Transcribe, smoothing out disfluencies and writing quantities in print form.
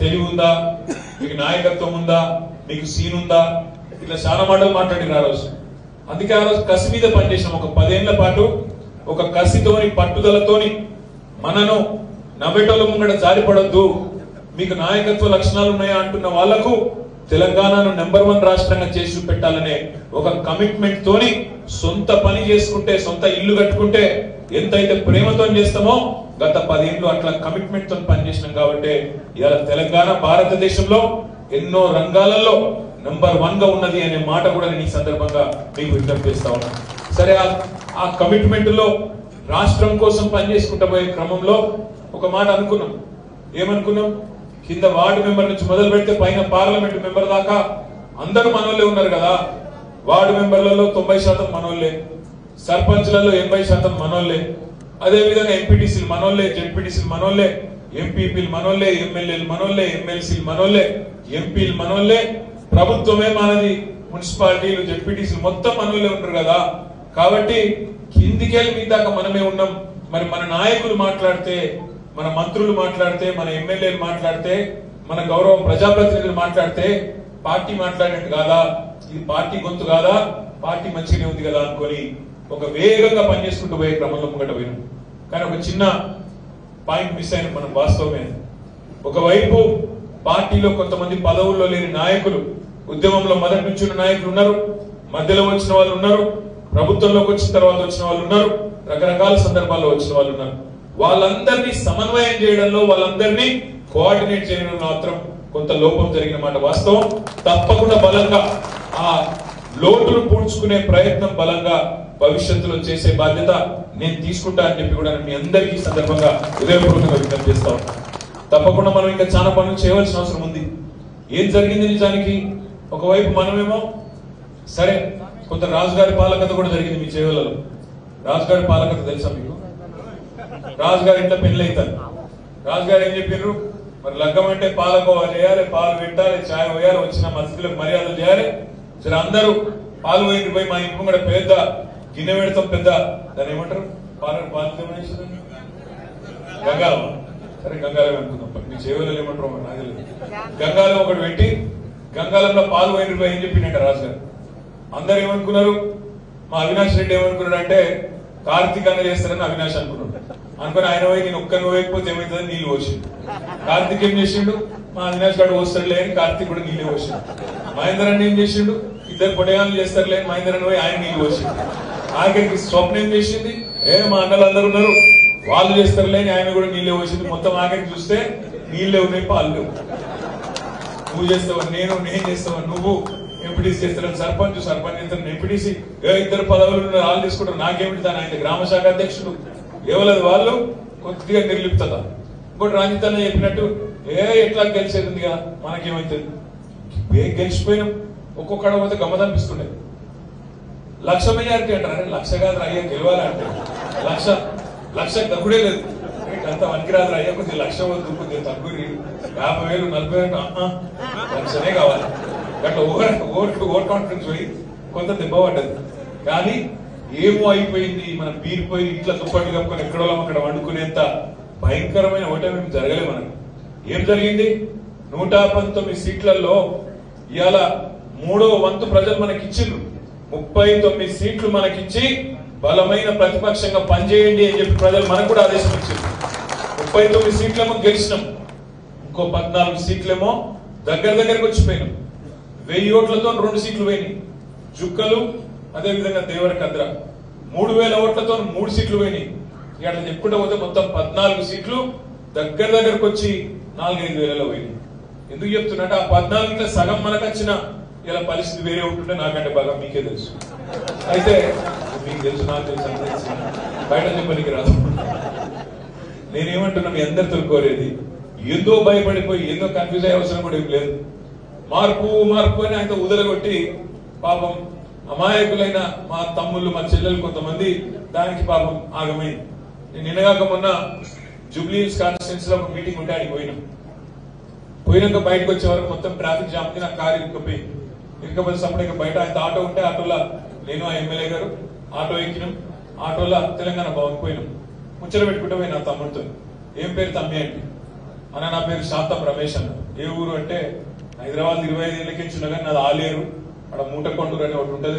తెలివి ఉందా, మీకు నాయకత్వం ఉందా, మీకు సీన్ ఉందా, ఇట్లా చాలా మాటలు మాట్లాడిన ఆ రోజు. అందుకే ఆ రోజు కసి మీద పనిచేసాం. ఒక 10 ఏళ్ల పాటు ఒక కసితోని పట్టుదలతోని మనను నవ్వేటోళ్ళ ముంగడ జారిపడొద్దు, మీకు నాయకత్వ లక్షణాలు ఉన్నాయా అంటున్న వాళ్లకు తెలంగాణను నెంబర్ 1 రాష్ట్రంగా చేసి పెట్టాలనే ఒక కమిట్మెంట్ తోని సొంత పని చేసుకుంటే, సొంత ఇల్లు కట్టుకుంటే ఎంతైతే ప్రేమతో చేస్తామో గత 10 ఏళ్ళు అట్లా కమిట్మెంట్ తో పనిచేసినాం. కాబట్టి ఇవాళ తెలంగాణ భారతదేశంలో ఎన్నో రంగాలలో నెంబర్ 1 గా ఉన్నది అనే మాట కూడా నేను ఈ సందర్భంగా మీకు విజ్ఞప్తి చేస్తా ఉన్నాను. సరే, ఆ కమిట్మెంట్ లో రాష్ట్రం కోసం పనిచేసుకుంటూ పోయే క్రమంలో ఒక మాట అనుకున్నాం. ఏమనుకున్నాం? కింద వార్డు మెంబర్ నుంచి మొదలు పెడితే పైన పార్లమెంట్ మెంబర్ దాకా అందరూ మనోళ్ళే ఉన్నారు కదా. వార్డు మెంబర్లలో 90% మనోళ్ళే, సర్పంచ్లలో 80% మనోళ్ళే, అదే విధంగా ఎంపీటీసీలు మనోళ్ళే, జెడ్పీటీసీలు మనోళ్ళే, ఎంపీపీలు మనోళ్ళే, ఎమ్మెల్యేలు మనోళ్ళే, ఎమ్మెల్సీలు మనోళ్ళే, ఎంపీలు మనోళ్ళే, ప్రభుత్వమే మనది, మున్సిపాలిటీలు, జెడ్పీటీసీలు మొత్తం మనోళ్ళే ఉంటారు కదా. కాబట్టి కిందికెళ్ళి మీ దాకా మనమే ఉన్నాం. మరి మన నాయకులు మాట్లాడితే, మన మంత్రులు మాట్లాడితే, మన ఎమ్మెల్యేలు మాట్లాడితే, మన గౌరవ ప్రజాప్రతినిధులు మాట్లాడితే పార్టీ మాట్లాడినట్టు కాదా, ఇది పార్టీ గొంతు కాదా, పార్టీ మంచిగానే ఉంది కదా అనుకొని ఒక వేగంగా పనిచేసుకుంటూ పోయే క్రమంలో ముంగట పోయినాం. కానీ ఒక చిన్న పాయింట్ మిస్ అయిన మనం వాస్తవమే. ఒకవైపు పార్టీలో కొంతమంది పదవుల్లో లేని నాయకులు, ఉద్యమంలో మొదటి నుంచి ఉన్న నాయకులు ఉన్నారు, మధ్యలో వచ్చిన వాళ్ళు ఉన్నారు, ప్రభుత్వంలోకి వచ్చిన తర్వాత వచ్చిన వాళ్ళు ఉన్నారు, రకరకాల సందర్భాల్లో వచ్చిన వాళ్ళు ఉన్నారు. వాళ్ళందరినీ సమన్వయం చేయడంలో, వాళ్ళందరినీ కోఆర్డినేట్ చేయడంలో మాత్రం కొంత లోపం జరిగిన మాట వాస్తవం. తప్పకుండా బలంగా ఆ లోటును పూడ్చుకునే ప్రయత్నం బలంగా భవిష్యత్తులో చేసే బాధ్యత నేను తీసుకుంటా అని చెప్పి కూడా మీ అందరికీ సందర్భంగా హృదయపూర్వకంగా విజ్ఞప్తి చేస్తా ఉన్నాను. తప్పకుండా మనం ఇంకా చాలా పనులు చేయవలసిన అవసరం ఉంది. ఏం జరిగింది నిజానికి? ఒకవైపు మనమేమో సరే, కొంత రాజుగారి పాలకత కూడా జరిగింది మీ చేవలలో. రాజుగారి పాలకత తెలుసా మీకు? రాజుగారి ఇంట్లో పెళ్లి అవుతారు. రాజుగారు ఏం చెప్పారు? మరి లగ్గం అంటే పాలకోవా చేయాలి, పాలు పెట్టాలి, ఛాయ్ పోయాలి, వచ్చిన మధ్యలకు మర్యాదలు చేయాలి. సరే, అందరూ పాలు పోయి మా ఇంటి కూడా పెద్ద గిన్నె పెడతాం, పెద్ద దాన్ని ఏమంటారు, గంగాలం. సరే, గంగాలం అనుకుందాం. మీ చేవలలో ఏమంటారు నాకు తెలియదు. గంగాలం ఒకటి పెట్టి గంగాలంలో పాలు పోయి ఏం చెప్పిందంట రాజుగారు. అందరు ఏమనుకున్నారు? మా అవినాష్ రెడ్డి ఏమనుకున్నాడు అంటే కార్తీక్ అన్న చేస్తారని అవినాష్ అనుకున్నాడు. అనుకుని ఆయన పోయి నేను ఒక్కరిని పోయకపోతే ఏమవుతుందని నీళ్ళు పోసిండు. కార్తీక్ ఏం చేసిండు? మా అవినాష్ గారు పోస్తాడులే అని కార్తీక్ కూడా నీళ్ళే పోసిండు. మహేందర్ అన్న ఏం చేసిండు? ఇద్దరు పొడగాలు చేస్తారులే అని మహేందర్ అన్న పోయి ఆయన నీళ్ళు పోసిండు. ఆఖరికి స్వప్న ఏం చేసింది? మా అన్నలు అందరు ఉన్నారు, వాళ్ళు చేస్తారులే అని ఆయన కూడా నీళ్ళే పోసింది. మొత్తం ఆఖరికి చూస్తే నీళ్ళే ఉన్నాయి, పాలు లేవు. నువ్వు చేస్తావా, నేను చేస్తావా, నువ్వు ఎంపీటీసీ చేస్తారని సర్పంచ్ చేస్తారని ఎంపీటీసీ, ఇద్దరు పదవులు వాళ్ళు తీసుకుంటారు, నాకేమిటి దాని ఆయన గ్రామ శాఖ అధ్యక్షుడు ఎవరది, వాళ్ళు కొద్దిగా నిర్లిప్తత. ఇంకోటి రంజిత్ అన్న చెప్పినట్టు ఎట్లా గెలిచేది ఉంది కదా, మనకేమైతుంది? గెలిచిపోయినాం. ఒక్కొక్కడ పోతే గమ్మదనిపిస్తుండే. 1,00,000 మెజారిటీ అంటారు. అరే 1,00,000 కాదు అయ్యా, గెలవాలంటే 1,00,000 తగ్గుడే లేదు. అంత వనికిరాదు అయ్యా, కొద్దిగా 1,00,000 వద్దు, కొద్దిగా తగ్గు, 50,000 40,000 1,00,000 కావాలి. అట్లా ఓవర్ కాన్ఫిడెన్స్ పోయి కొంత దెబ్బ పడ్డది. కానీ ఏమో అయిపోయింది, మనం పీరిపోయి ఇట్లా దుప్పట్లు కప్పుకొని ఎక్కడో అక్కడ వండుకునేంత భయంకరమైన ఓటమి జరగలే మనకు. ఏం జరిగింది? 119 సీట్లలో ఇవాళ 3వ వంతు ప్రజలు మనకిచ్చిండ్రు. 39 సీట్లు మనకిచ్చి బలమైన ప్రతిపక్షంగా పనిచేయండి అని చెప్పి ప్రజలు మనకు కూడా ఆదేశం ఇచ్చింది. 39 సీట్లేమో గెలిచినాం, ఇంకో 14 సీట్లేమో దగ్గరకు వచ్చిపోయినాం. 1000 ఓట్లతో 2 సీట్లు పోయినాయి. జుక్కలు, అదేవిధంగా దేవరకద్ర 3,000 ఓట్లతో 3 సీట్లు పోయినాయి. ఇక అట్లా చెప్పుకుంటూ పోతే మొత్తం 14 సీట్లు దగ్గరకు వచ్చి 4-5 వేలలో పోయినాయి. ఎందుకు చెప్తున్నట్టు ఆ 14 సగం మనకు వచ్చిన ఇలా పరిస్థితి వేరే ఉంటుంటే నాకంటే బాగా మీకే తెలుసు. అయితే మీకు తెలుసు, నాకు తెలుసు, అని తెలుసు, బయట చెప్పడానికి రాదు. నేనేమంటున్నా, మీ అందరితో కోరేది ఏందో భయపడిపోయి ఏందో కన్ఫ్యూజ్ అయ్యే అవసరం కూడా ఏం లేదు. మార్పు అని ఆయన ఉదరగొట్టి పాపం అమాయకులైన మా తమ్ముళ్ళు, మా చెల్లెలు కొంతమంది దానికి పాపం ఆగమైంది. నేను నిన్నగాక మొన్న జూబ్లీ హిల్స్ కాన్స్టిట్యున్సీ లో ఒక మీటింగ్ ఉంటే ఆడికి పోయినాక బయటకు వచ్చే వరకు మొత్తం ట్రాఫిక్ జామ్ కి నా కారు ఇరుకపోతే సపరేట్ బయట ఆయన ఆటో ఉంటే ఆటోలో నేను ఆ ఎమ్మెల్యే గారు ఆటో ఎక్కినాం. ఆటోలో తెలంగాణ భవన్ పోయినాం. ముచ్చట పెట్టుకుంటే పోయి నా తమ్ముడితో, ఏం పేరు తమ్మి అంటే, అన్న నా పేరు శాతం రమేష్ అన్న. ఏ ఊరు అంటే హైదరాబాద్ 25 ఏళ్ళ కించి ఉన్నా కానీ నాది ఆలేరు, అక్కడ మూటకొండూరు అని ఒకటి ఉంటుంది.